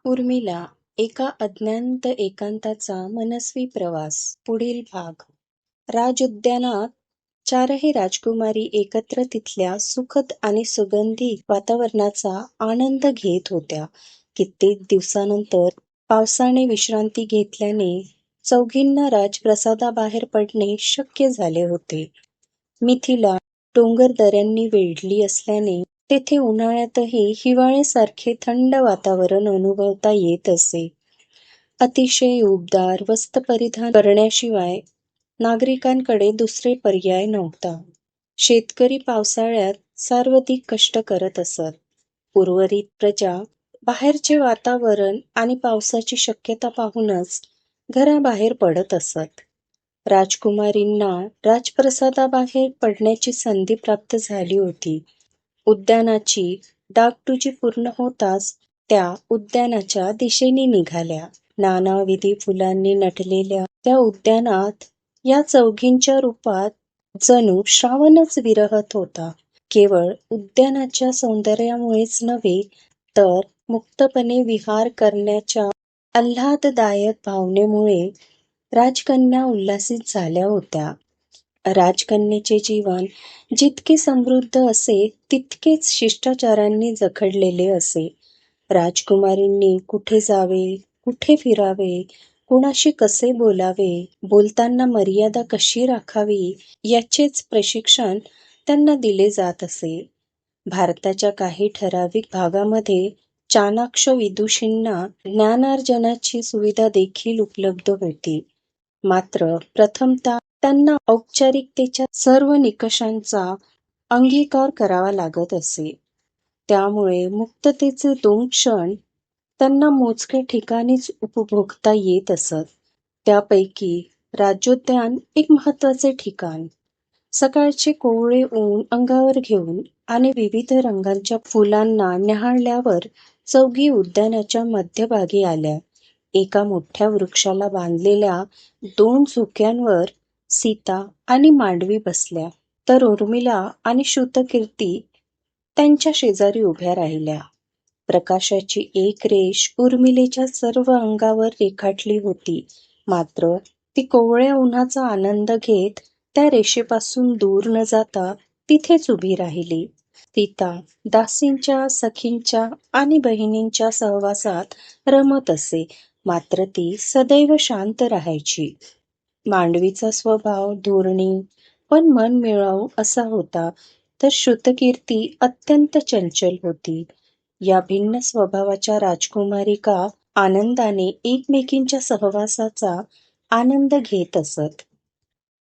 उर्मिला एका अज्ञात एकांताचा मनस्वी प्रवास. पुढील भाग. राज उद्यानात चारही राजकुमारी एकत्र तिथल्या सुखद आणि सुगंधी वातावरणाचा आनंद घेत होत्या. कित्येक दिवसानंतर पावसाने विश्रांती घेतल्याने चौघींना राजप्रसादाबाहेर पडणे शक्य झाले होते. मिथिला डोंगर दऱ्यांनी वेढली असल्याने तेथे उन्हाळ्यातही हिवाळ्यासारखे थंड वातावरण अनुभवता येत असे. अतिशय उबदार वस्त्र परिधान करण्याशिवाय नागरिकांकडे दुसरे पर्याय नव्हता. शेतकरी पावसाळ्यात सर्वाधिक कष्ट करत असत. उर्वरित प्रजा बाहेरचे वातावरण आणि पावसाची शक्यता पाहूनच घराबाहेर पडत असत. राजकुमारींना राजप्रसादाबाहेर पडण्याची संधी प्राप्त झाली होती. उद्यानाची डागडुजी पूर्ण होताच त्या उद्यानाच्या दिशेने निघाल्या. नानाविधी फुलांनी नटलेल्या त्या उद्यानात या चौघींच्या रूपात जणू श्रावणच विरहत होता. केवळ उद्यानाच्या सौंदर्यामुळेच नव्हे, तर मुक्तपणे विहार करण्याच्या आल्हाददायक भावनेमुळे राजकन्या उल्हासित झाल्या होत्या. राजकन्येचे जीवन जितके समृद्ध असे, तितकेच शिष्टाचारांनी जखडलेले असे. राजकुमारींनी कुठे जावे, कुठे फिरावे, कुणाशी कसे बोलावे, बोलताना मर्यादा कशी राखावी, याचेच प्रशिक्षण त्यांना दिले जात असे. भारताच्या काही ठराविक भागामध्ये चाणाक्ष विदुषींना ज्ञानार्जनाची सुविधा देखील उपलब्ध होती. मात्र प्रथमतः त्यांना औपचारिकतेच्या सर्व निकषांचा अंगीकार करावा लागत असे. त्यामुळे मुक्ततेचे 2 क्षण त्यांना मोजक्या ठिकाणीच उपभोगता येत असत. त्यापैकी राज्योद्यान एक महत्त्वाचे ठिकाण. सकाळचे कोवळे ऊन अंगावर घेऊन आणि विविध रंगांच्या फुलांना न्याहाळल्यावर चौघी उद्यानाच्या मध्यभागी आल्या. एका मोठ्या वृक्षाला बांधलेल्या 2 झोक्यांवर सीता आणि मांडवी बसल्या, तर उर्मिला आणि श्रुतकीर्ती त्यांच्या शेजारी उभ्या राहिल्या. प्रकाशाची एक रेष उर्मिलेच्या सर्व अंगावर रेखाटली होती, मात्र ती कोवळ्या उन्हाचा आनंद घेत त्या रेषेपासून दूर न जाता तिथेच उभी राहिली. सीता दासींच्या, सखींच्या आणि बहिणींच्या सहवासात रमत असे, मात्र ती सदैव शांत राहायची. मांडवीचा स्वभाव धोरणी पण मनमिळाऊ असा होता, तर श्रुतकीर्ती अत्यंत चंचल होती. या भिन्न स्वभावाच्या राजकुमारिका आनंदाने एकमेकींच्या सहवासाचा आनंद घेत असत.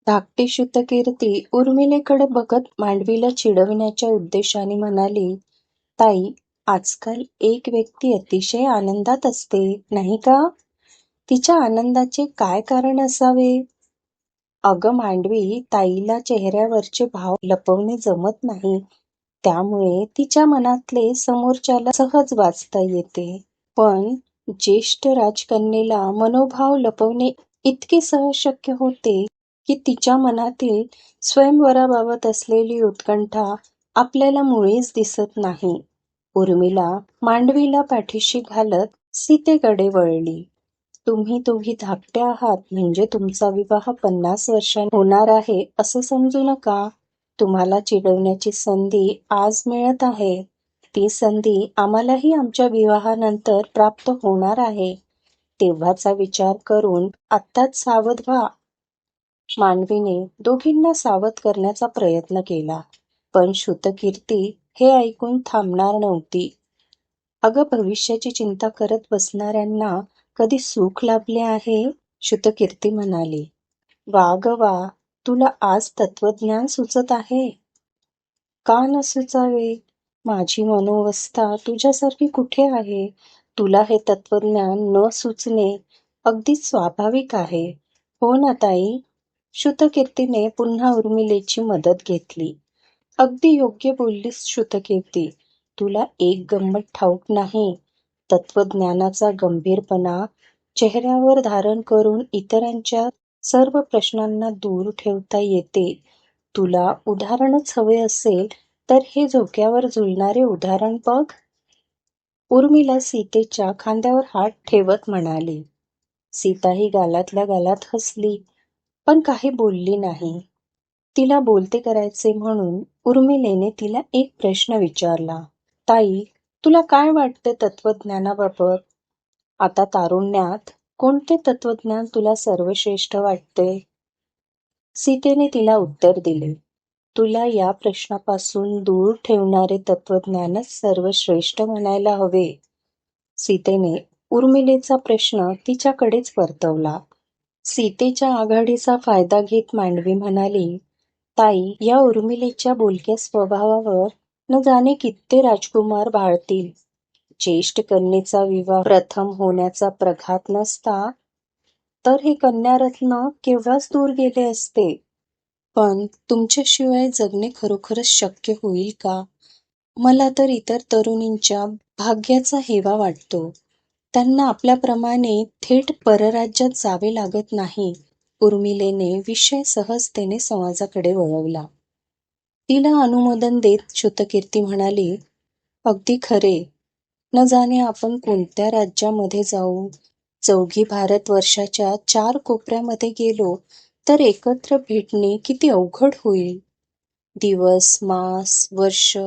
धाकटी श्रुतकीर्ती उर्मिलेकडे बघत मांडवीला चिडविण्याच्या उद्देशाने म्हणाली, ताई, आजकाल एक व्यक्ती अतिशय आनंदात असते, नाही का? तिच्या आनंदाचे काय कारण असावे? अगं मांडवी, ताईला चेहऱ्यावरचे भाव लपवणे जमत नाही. त्यामुळे तिच्या मनातले समोरच्याला सहज वाचता येते. पण ज्येष्ठ राजकन्येला मनोभाव लपवणे इतके सहज शक्य होते की तिच्या मनातील स्वयंवराबाबत असलेली उत्कंठा आपल्याला मुळीच दिसत नाही. उर्मिला मांडवीला पाठीशी घालत सीतेकडे वळली. तुम्ही दोघी धाकट्या आहात, म्हणजे तुमचा विवाह 50 वर्षांनी होणार आहे असं समजू नका. तुम्हाला चिडवण्याची संधी आज मिळत आहे. ती संधी आम्हालाही आमच्या विवाहानंतर प्राप्त होणार आहे. तेव्हाचा विचार करून आत्ताच सावध व्हा. मांडवीने दोघींना सावध करण्याचा प्रयत्न केला, पण श्रुतकीर्ती हे ऐकून थांबणार नव्हती. अगं, भविष्याची चिंता करत बसणाऱ्यांना कधी सुख लाभले आहे? श्रुतकीर्ती म्हणाली. वा ग वा, तुला आज तत्वज्ञान सुचत आहे. का न सुचावे? माझी मनोवस्था तुझ्यासारखी कुठे आहे? तुला हे तत्वज्ञान न सुचणे अगदी स्वाभाविक आहे. हो ना ताई? श्रुतकीर्तीने पुन्हा उर्मिलेची मदत घेतली. अगदी योग्य बोललीस श्रुतकीर्ती. तुला एक गंमत ठाऊक नाही? तत्वज्ञानाचा गंभीरपणा चेहऱ्यावर धारण करून इतरांच्या सर्व प्रश्नांना दूर ठेवता येते. तुला उदाहरणच हवे असेल तर हे झोक्यावर झुलणारे उदाहरण बघ. उर्मिला सीतेच्या खांद्यावर हात ठेवत म्हणाली. सीताही गालातल्या गालात हसली, पण काही बोलली नाही. तिला बोलते करायचे म्हणून उर्मिलेने तिला एक प्रश्न विचारला. ताई, तुला काय वाटते तत्वज्ञानाबाबत? आता तारुण्यात कोणते तत्वज्ञान तुला सर्वश्रेष्ठ वाटते? सीतेने तिला उत्तर दिले, तुला या प्रश्नापासून दूर ठेवणारे तत्वज्ञानच सर्वश्रेष्ठ म्हणायला हवे. सीतेने उर्मिलेचा प्रश्न तिच्याकडेच परतवला. सीतेच्या आघाडीचा फायदा घेत मांडवी म्हणाली, ताई, या उर्मिलेच्या बोलक्या स्वभावावर न जाणे किती राजकुमार भाळतील. ज्येष्ठ कन्येचा विवाह प्रथम होण्याचा प्रघात नसता तर हे कन्यारत्न केव्हाच दूर गेले असते. पण तुमच्याशिवाय जगणे खरोखरच शक्य होईल का? मला तर इतर तरुणींच्या भाग्याचा हेवा वाटतो. त्यांना आपल्याप्रमाणे थेट परराज्यात जावे लागत नाही. उर्मिलेने विषय सहजतेने समाजाकडे वळवला. तिला अनुमोदन देत श्रुतकीर्ती म्हणाली, अगदी खरे. न जाणे आपण कोणत्या राज्यामध्ये जाऊ. चौघी भारतवर्षाच्या 4 कोपऱ्यामध्ये गेलो तर एकत्र भेटणे किती अवघड होईल. दिवस, मास, वर्ष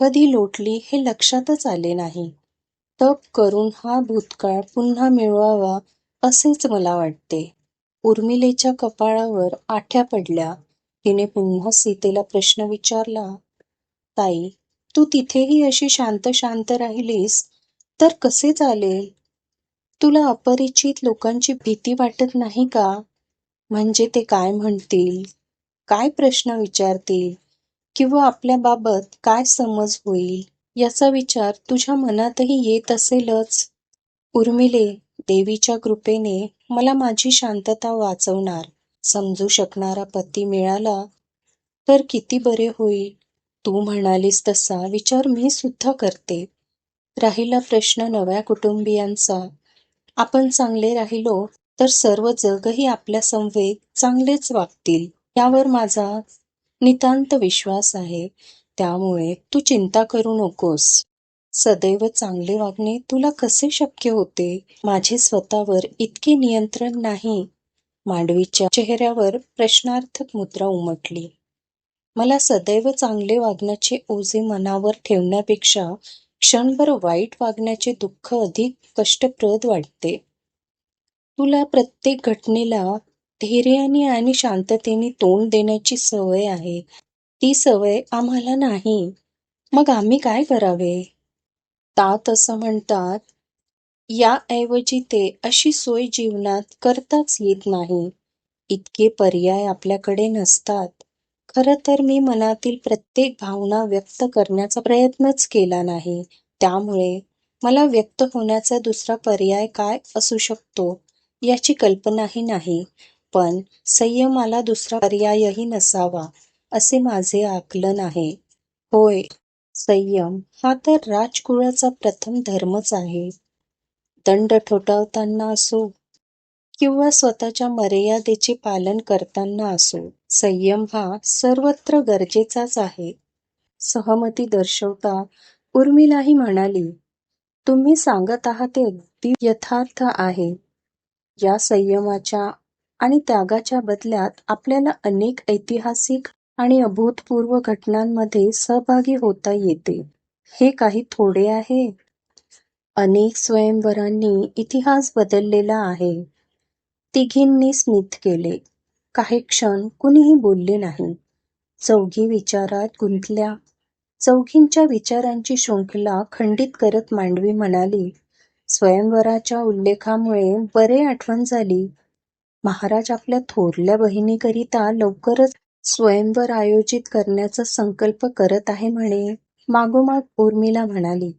कधी लोटली हे लक्षातच आले नाही. तप करून हा भूतकाळ पुन्हा मिळवावा असेच मला वाटते. उर्मिलेच्या कपाळावर आठ्या पडल्या. तिने पुन्हा सीतेला प्रश्न विचारला, ताई, तू तिथेही अशी शांत शांत राहिलीस तर कसे चालेल? तुला अपरिचित लोकांची भीती वाटत नाही का? म्हणजे ते काय म्हणतील, काय प्रश्न विचारतील किंवा आपल्याबाबत काय समज होईल याचा विचार तुझ्या मनातही येत असेलच. उर्मिले, देवीच्या कृपेने मला माझी शांतता वाचवणार, समजू शकणारा पती मिळाला तर किती बरे होईल. तू म्हणालीस तसा विचार मी सुद्धा करते. राहिला प्रश्न नव्या कुटुंबियांचा, आपण चांगले राहिलो तर सर्व जगही आपल्या समवेत चांगलेच वागतील यावर माझा नितांत विश्वास आहे. त्यामुळे तू चिंता करू नकोस. सदैव चांगले वागणे तुला कसे शक्य होते? माझे स्वतःवर इतके नियंत्रण नाही. मांडवीच्या चेहऱ्यावर प्रश्नार्थक मुद्रा उमटली. मला सदैव चांगले वागण्याचे ओझे मनावर ठेवण्यापेक्षा क्षणभर वाईट वागण्याचे दुःख अधिक कष्टप्रद वाटते. तुला प्रत्येक घटनेला धैर्याने आणि शांततेने तोंड देण्याची सवय आहे. ती सवय आम्हाला नाही. मग आम्ही काय करावे? तात असं म्हणतात, याऐवजी ते अशी सोय जीवनात करताच येत नाही. इतके पर्याय आपल्याकडे नसतात. खरं तर मी मनातील प्रत्येक भावना व्यक्त करण्याचा प्रयत्नच केला नाही. त्यामुळे मला व्यक्त होण्याचा दुसरा पर्याय काय असू शकतो याची कल्पनाही नाही. पण संयमाला दुसरा पर्यायही नसावा असे माझे आकलन आहे. होय, संयम हा तर राजकुळाचा प्रथम धर्मच आहे. दंड ठोठावताना असो किंवा स्वतःच्या मर्यादेचे पालन करताना असो, संयम हा सर्वत्र गरजेचाच आहे. सहमती दर्शवता उर्मिलाही म्हणाली, तुम्ही सांगत आहात ते अगदी यथार्थ आहे. या संयमाच्या आणि त्यागाच्या बदल्यात आपल्याला अनेक ऐतिहासिक आणि अभूतपूर्व घटनांमध्ये सहभागी होता येते. हे काही थोडे आहे. अनेक स्वयंवरांनी इतिहास बदललेला आहे. तिघींनी स्मित केले. काही क्षण कुणीही बोलले नाही. चौघी विचारात गुंतल्या. चौघींच्या विचारांची शृंखला खंडित करत मांडवी म्हणाली, स्वयंवराच्या उल्लेखामुळे बरे आठवण झाली. महाराज आपल्या थोरल्या बहिणीकरिता लवकरच स्वयंवर आयोजित करण्याचा संकल्प करत आहे म्हणे. मागोमाग उर्मिला म्हणाली,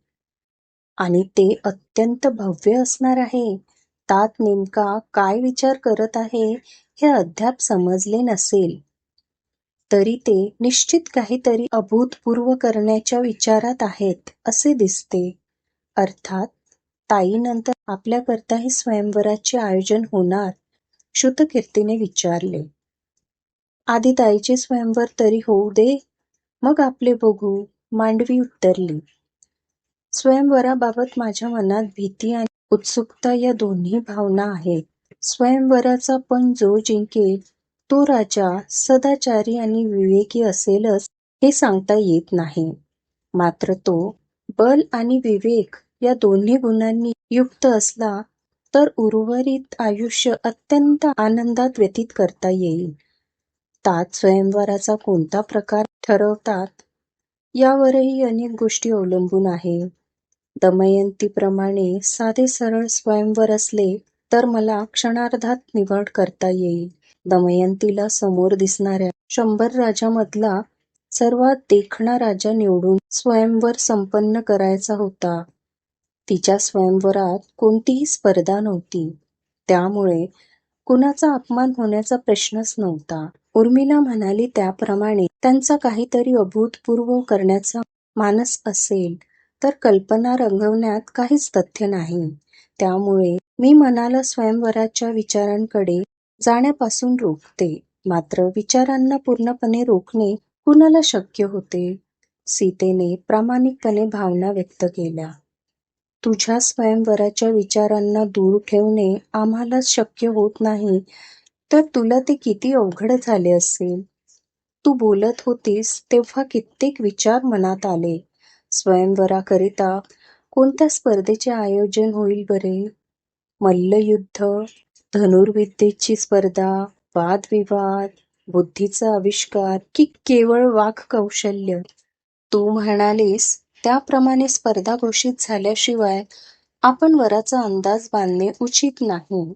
आणि ते अत्यंत भव्य असणार आहे. तात नेमका काय विचार करत आहे हे अद्याप समजले नसेल. तरी ते निश्चित काहीतरी अभूतपूर्व करण्याच्या विचारात आहेत असे दिसते. अर्थात ताईनंतर आपल्याकरताही स्वयंवराचे आयोजन होणार. श्रुतकीर्तीने विचारले. आधी ताईचे स्वयंवर तरी होऊ दे, मग आपले बघू, मांडवी उत्तरली. स्वयंवराबाबत माझ्या मनात भीती आणि उत्सुकता या दोन्ही भावना आहेत. स्वयंवराचा पण जो जिंकेल तो राजा सदाचारी आणि विवेकी असेलच हे सांगता येत नाही. मात्र तो बल आणि विवेक या दोन्ही गुणांनी युक्त असला तर उर्वरित आयुष्य अत्यंत आनंदात व्यतीत करता येईल. तात स्वयंवराचा कोणता प्रकार ठरवतात यावरही अनेक गोष्टी अवलंबून आहे. दमयंतीप्रमाणे साधे सरळ स्वयंवर असले तर मला क्षणार्धात निवड करता येईल. दमयंतीला समोर दिसणाऱ्या 100 राजामधला सर्वात देखणा राजा निवडून स्वयंवर संपन्न करायचा होता. तिच्या स्वयंवरात कोणतीही स्पर्धा नव्हती, त्यामुळे कुणाचा अपमान होण्याचा प्रश्नच नव्हता. उर्मिला म्हणाली त्याप्रमाणे त्यांचा काहीतरी अभूतपूर्व करण्याचा मानस असेल तर कल्पना रंगवण्यात काहीच तथ्य नाही. त्यामुळे मी मनाला स्वयंवराच्या विचारांकडे जाण्यापासून रोखते. मात्र विचारांना पूर्णपणे रोखणे कुणाला शक्य होते? सीतेने प्रामाणिकपणे भावना व्यक्त केल्या. तुझ्या स्वयंवराच्या विचारांना दूर ठेवणे आम्हालाच शक्य होत नाही तर तुला ते किती अवघड झाले असेल. तू बोलत होतीस तेव्हा कित्येक विचार मनात आले. स्वयंवराकरिता कोणत्या स्पर्धेचे आयोजन होईल बरे? मल्लयुद्ध, धनुर्विद्येची स्पर्धा, वादविवाद, बुद्धीचा आविष्कार की केवळ वाक्कौशल्य? तू म्हणालीस त्याप्रमाणे स्पर्धा घोषित झाल्याशिवाय आपण वराचा अंदाज बांधणे उचित नाही.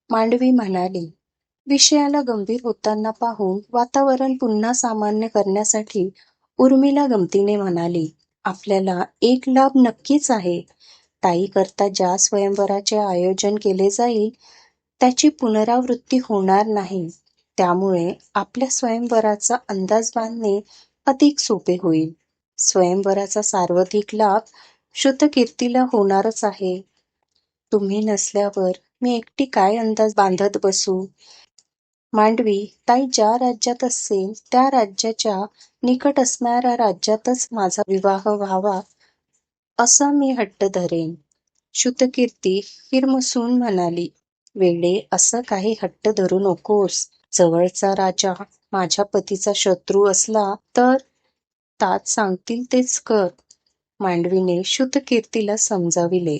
मांडवी म्हणाली. विषयाला गंभीर होताना पाहून वातावरण पुन्हा सामान्य करण्यासाठी उर्मिला गमतीने म्हणाली, आपल्याला एक लाभ नक्कीच आहे. ताईकरता ज्या स्वयंवराचे आयोजन केले जाईल त्याची पुनरावृत्ती होणार नाही. त्यामुळे आपल्या स्वयंवराचा अंदाज बांधणे अधिक सोपे होईल. स्वयंवराचा सार्वधिक लाभ श्रुतकीर्तीला होणारच आहे. तुम्ही नसल्यावर मी एकटी काय अंदाज बांधत बसू? मांडवी, ताई ज्या राज्यात असेल त्या राज्याच्या निकट असणाऱ्या राज्यातच माझा विवाह व्हावा असा मी हट्ट धरेन. श्रुतकीर्ती हिरमसून म्हणाली, वेडे, असं काही हट्ट धरू नकोस. जवळचा राजा माझ्या पतीचा शत्रू असला तर? तात सांगतील तेच कर. मांडवीने श्रुतकीर्तीला समजाविले.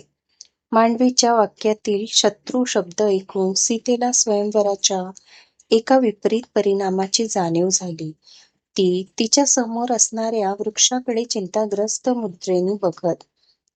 मांडवीच्या वाक्यातील शत्रू शब्द ऐकून सीतेला स्वयंवराच्या एका विपरीत परिणामाची जाणीव झाली. ती तिच्या समोर असणाऱ्या वृक्षाकडे चिंताग्रस्त मुद्रेने बघत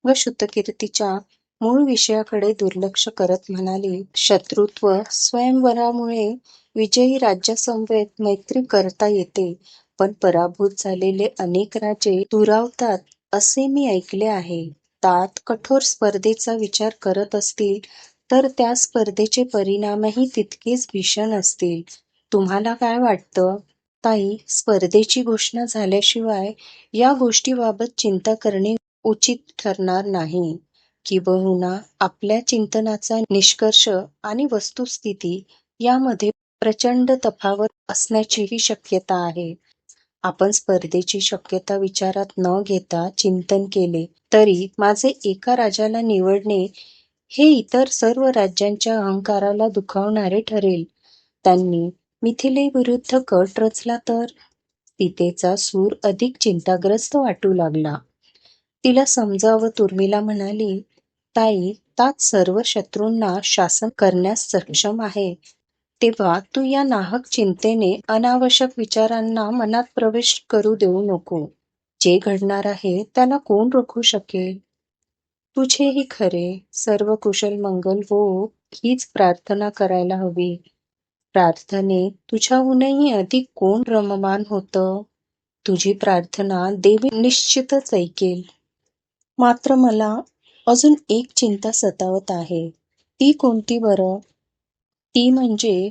व श्रुतकीर्तीच्या मूळ विषयाकडे दुर्लक्ष करत म्हणाली, शत्रुत्व स्वयंवरामुळे विजयी राज्यासमवेत मैत्री करता येते, पण पराभूत झालेले अनेक राजे दुरावतात असे मी ऐकले आहे. तात कठोर स्पर्धेचा विचार करत असतील तर त्या स्पर्धेचे परिणामही तितकेच भीषण असतील. तुम्हाला काय वाटतं? ताई, स्पर्धेची घोषणा झाल्याशिवाय या गोष्टीबाबत चिंता करणे उचित ठरणार नाही. किंबहुना आपल्या चिंतनाचा निष्कर्ष आणि वस्तुस्थिती यामध्ये प्रचंड तफावत असण्याचीही शक्यता आहे. आपण स्पर्धेची शक्यता विचारात न घेता चिंतन केले तरी माझे एका राजाला निवडणे हे इतर सर्व राज्यांच्या अहंकाराला दुखावणारे ठरेल. त्यांनी मिथिलेविरुद्ध कट रचला तर? सीतेचा सूर अधिक चिंताग्रस्त वाटू लागला. तिला समजावत उर्मिला म्हणाली, ताई, तात सर्व शत्रूंना शासन करण्यास सक्षम आहे. तेव्हा तू या नाहक चिंतेने अनावश्यक विचारांना मनात प्रवेश करू देऊ नको. जे घडणार आहे त्याला कोण रोखू शकेल? तुझेही खरे. सर्व कुशल मंगल हो हीच प्रार्थना करायला हवी. प्रार्थनेत तुझ्याहूनही अधिक कोण रममाण होतं? तुझी प्रार्थना देवी निश्चितच ऐकेल. मात्र मला अजून एक चिंता सतावत आहे. ती कोणती बरं? ती म्हणजे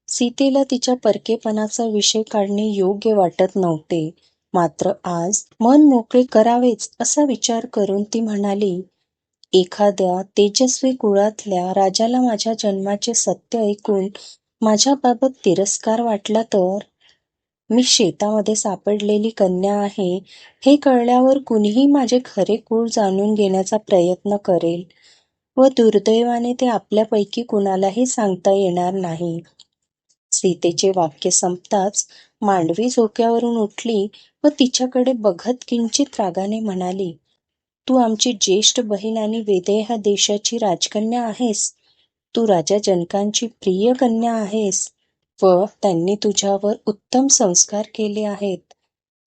सीतेला तिच्या परकेपणाचा विषय काढणे योग्य वाटत नव्हते. मात्र आज मन मोकळे करावेच असा विचार करून ती म्हणाली, एखाद्या तेजस्वी कुळातल्या राजाला माझ्या जन्माचे सत्य ऐकून माझ्याबाबत तिरस्कार वाटला तर? मी शेतामध्ये सापडलेली कन्या आहे हे कळल्यावर कुणीही माझे खरे कुळ जाणून घेण्याचा प्रयत्न करेल व दुर्दैवाने ते आपल्यापैकी कुणालाही सांगता येणार नाही. सीतेचे वाक्य संपताच मांडवी झोक्यावरून उठली व तिच्याकडे बघत किंचित रागाने म्हणाली, तू आमची ज्येष्ठ बहीण आणि वैदेह देशाची राजकन्या आहेस. तू राजा जनकांची प्रिय कन्या आहेस व त्यांनी तुझ्यावर उत्तम संस्कार केले आहेत.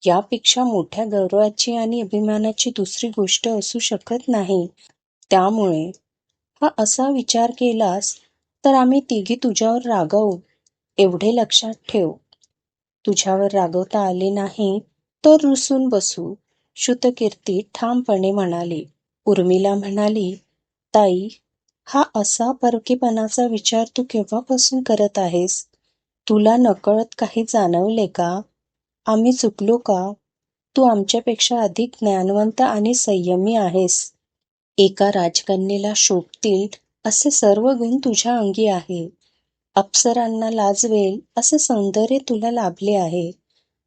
यापेक्षा मोठ्या गौरवाची आणि अभिमानाची दुसरी गोष्ट असू शकत नाही. त्यामुळे हा असा विचार केलास तर आम्ही तिघी तुझ्यावर रागावू, एवढे लक्षात ठेव. तुझ्यावर रागवता आले नाही तर रुसून बसू, श्रुतकीर्ती ठामपणे म्हणाली. उर्मिला म्हणाली, ताई, हा असा परकेपणाचा विचार तू केव्हापासून करत आहेस? तुला नकळत काही जाणवले का? आम्ही चुकलो का? तू आमच्यापेक्षा अधिक ज्ञानवंत आणि संयमी आहेस. एका राजकन्येला शोभतील असे सर्व गुण तुझ्या अंगी आहे. अप्सरांना लाजवेल असे सौंदर्य तुला लाभले आहे.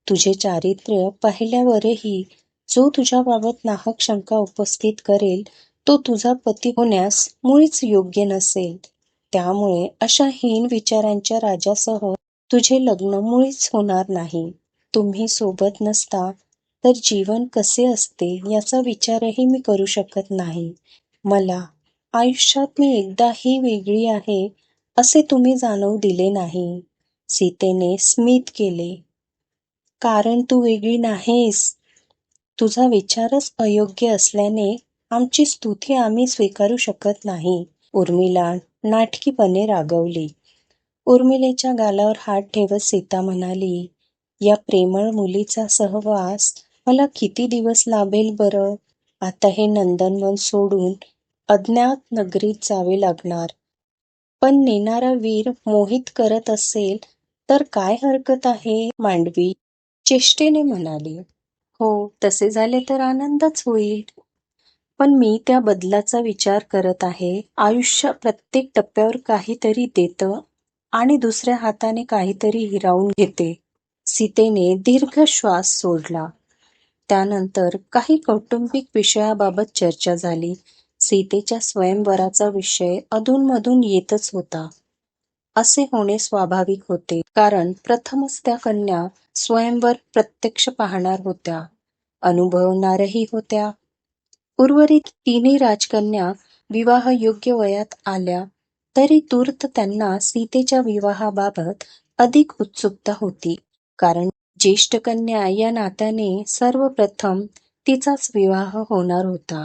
तुझे चारित्र्य पाहिल्यावरही जो तुझ्याबाबत नाहक शंका उपस्थित करेल तो तुझा पती होण्यास मुळीच योग्य नसेल. त्यामुळे अशा हीन विचारांच्या राजासह तुझे लग्न मुळीच होणार नाही. तुम्ही सोबत नसता तर जीवन कसे असते याचा विचारही मी करू शकत नाही. मला आयुष्यात मी एकदाही वेगळी आहे असे तुम्ही जाणवू दिले नाही. सीतेने स्मित केले. कारण तू वेगळी नाहीस. तुझा विचारच अयोग्य असल्याने आमची स्तुती आम्ही स्वीकारू शकत नाही. उर्मिला नाटकीपणे रागवली. उर्मिलेच्या गालावर हात ठेवत सीता म्हणाली, या प्रेमळ मुलीचा सहवास मला किती दिवस लाभेल बरं? आता हे नंदनवन सोडून अज्ञात नगरीत जावे लागणार. पण नेणारा वीर मोहित करत असेल तर काय हरकत आहे? मांडवी चेष्टेने म्हणाली. हो, तसे झाले तर आनंदच होईल. पण मी त्या बदलाचा विचार करत आहे. आयुष्य प्रत्येक टप्प्यावर काहीतरी देतं आणि दुसऱ्या हाताने काहीतरी हिरावून घेते. सीतेने दीर्घ श्वास सोडला. त्यानंतर काही कौटुंबिक विषयाबाबत चर्चा झाली. सीतेच्या स्वयंवराचा विषय अधूनमधून येतच होता. असे होणे स्वाभाविक होते, कारण प्रथमच त्या कन्या स्वयंवर प्रत्यक्ष पाहणार होत्या, अनुभवणारही होत्या. उर्वरित तिन्ही राजकन्या विवाहयोग्य वयात आल्या तरी तूर्त त्यांना सीतेच्या विवाहाबाबत अधिक उत्सुकता होती, कारण ज्येष्ठ कन्या या नात्याने सर्वप्रथम तिचाच विवाह होणार होता.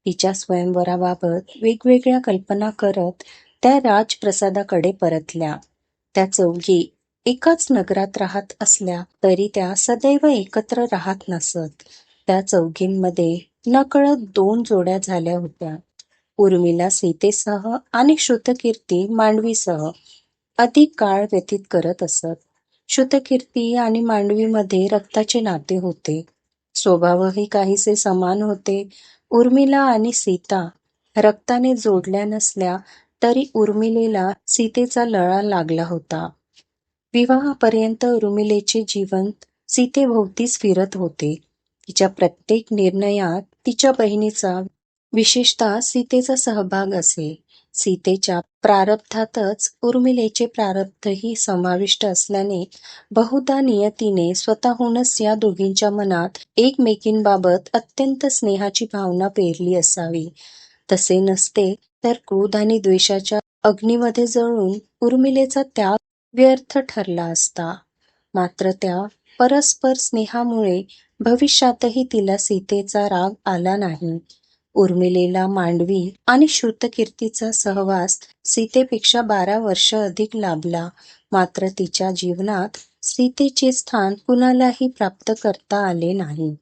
तिच्या स्वयंवराबाबत वेगवेगळ्या कल्पना करत त्या राजप्रसादाकडे परतल्या. त्या चौघी एकाच नगरात राहत असल्या तरी त्या सदैव एकत्र राहत नसत. त्या चौघींमध्ये नकळत 2 जोड्या झाल्या होत्या. उर्मिला सीतेसह आणि श्रुतकीर्ती मांडवीसह अधिक काळ व्यतीत करत असत. श्रुतकीर्ती आणि मांडवीमध्ये रक्ताचे नाते होते. स्वभावही काहीसे समान होते. उर्मिला आणि सीता रक्ताने जोडल्या नसल्या तरी उर्मिलेला सीतेचा लळा लागला होता. विवाहापर्यंत उर्मिलेचे जीवन सीतेभोवतीच फिरत होते. तिच्या प्रत्येक निर्णयात तिच्या बहिणीचा, विशेषतः सीतेचा सहभाग असे. सीतेच्या प्रारब्धातच उर्मिलेचे प्रारब्धही समाविष्ट असल्याने बहुधा नियतीने स्वतःहूनच या दोघींच्या मनात एकमेकींबाबत अत्यंत स्नेहाची भावना पेरली असावी. तसे नसते तर क्रोध आणि द्वेषाच्या अग्नीमध्ये जळून उर्मिलेचा त्याग व्यर्थ ठरला असता. मात्र त्या परस्पर स्नेहामुळे भविष्यातही तिला सीतेचा राग आला नाही. उर्मिलेला मांडवी आणि श्रुतकीर्तीचा सहवास सीतेपेक्षा 12 वर्ष अधिक लाभला. मात्र तिच्या जीवनात सीतेचे स्थान कुणालाही प्राप्त करता आले नाही.